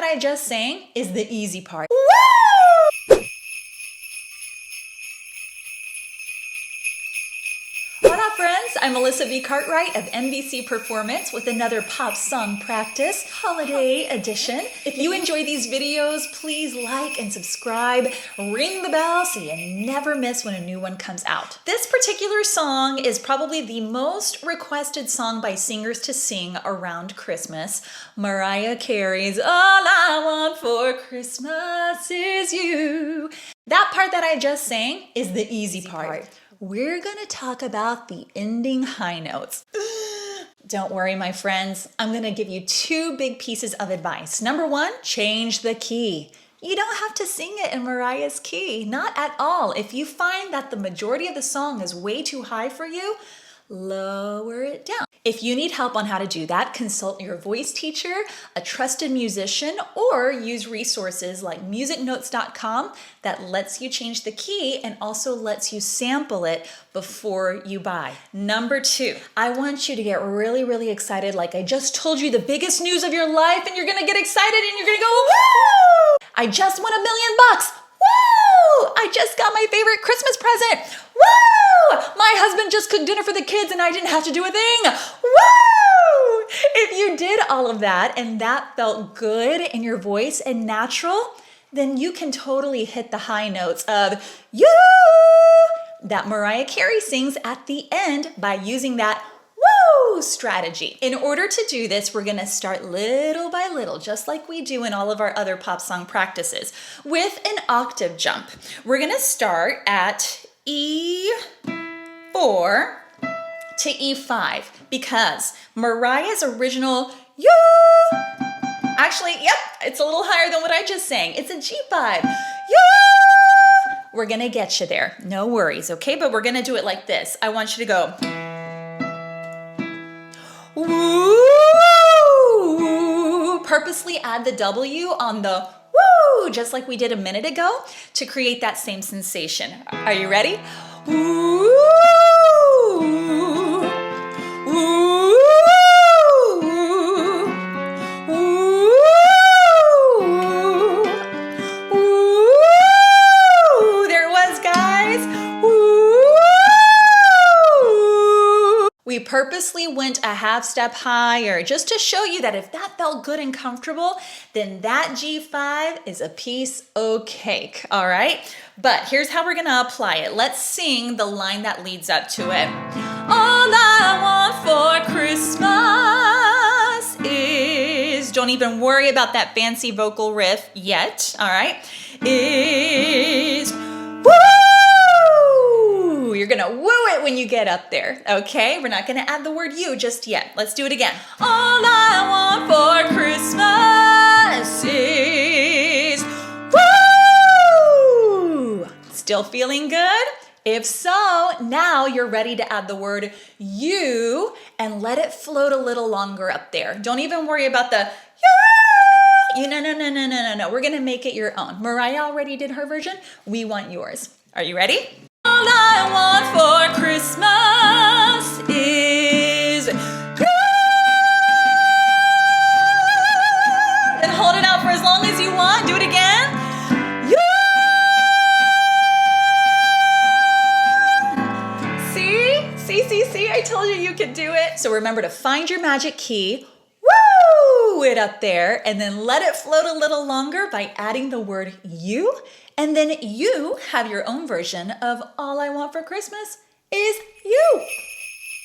that I just sang is the easy part. What up, friends? I'm Melissa B. Cartwright of MVC Performance with another pop song practice holiday edition. If you enjoy these videos, please like and subscribe, ring the bell so you never miss when a new one comes out. This particular song is probably the most requested song by singers to sing around Christmas. Mariah Carey's All I Want for Christmas Is You. That part that I just sang is the easy part. We're gonna talk about the ending high notes. Don't worry, my friends. I'm gonna give you two big pieces of advice. Number one, change the key. You don't have to sing it in Mariah's key, not at all. If you find that the majority of the song is way too high for you, lower it down. If you need help on how to do that, consult your voice teacher, a trusted musician, or use resources like musicnotes.com that lets you change the key and also lets you sample it before you buy. Number two, I want you to get really excited like I just told you the biggest news of your life, and you're gonna get excited and you're gonna go, woo! I just won $1 million. Woo! I just got my favorite Christmas present. Woo! My husband just cooked dinner for the kids and I didn't have to do a thing. Woo! If you did all of that and that felt good in your voice and natural, then you can totally hit the high notes of you that Mariah Carey sings at the end by using that woo strategy. In order to do this, we're gonna start little by little, just like we do in all of our other pop song practices, with an octave jump. We're gonna start at E4 to E5 because Mariah's original you, actually, yep, it's a little higher than what I just sang. It's a G5. You, we're gonna get you there. No worries, okay? But we're gonna do it like this. I want you to go. Woo! Purposely add the W on the woo, just like we did a minute ago, to create that same sensation. Are you ready? Woo! Woo! Woo! There it was, guys. We purposely went a half step higher just to show you that if that felt good and comfortable, then that G5 is a piece of cake, all right? But here's how we're gonna apply it. Let's sing the line that leads up to it. All I want for Christmas is, don't even worry about that fancy vocal riff yet, all right? Is woo! You're gonna woo it when you get up there, okay? We're not gonna add the word you just yet. Let's do it again. All I want for Christmas is woo! Still feeling good? If so, now you're ready to add the word you and let it float a little longer up there. Don't even worry about the you. No. We're gonna make it your own. Mariah already did her version. We want yours. Are you ready? All I want for Christmas is you. Then hold it out for as long as you want. Do it again. You. See, I told you you could do it. So remember to find your magic key, woo it up there, and then let it float a little longer by adding the word you. And then you have your own version of All I Want for Christmas Is You.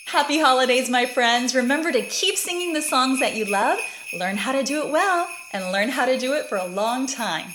Happy holidays, my friends. Remember to keep singing the songs that you love, learn how to do it well, and learn how to do it for a long time.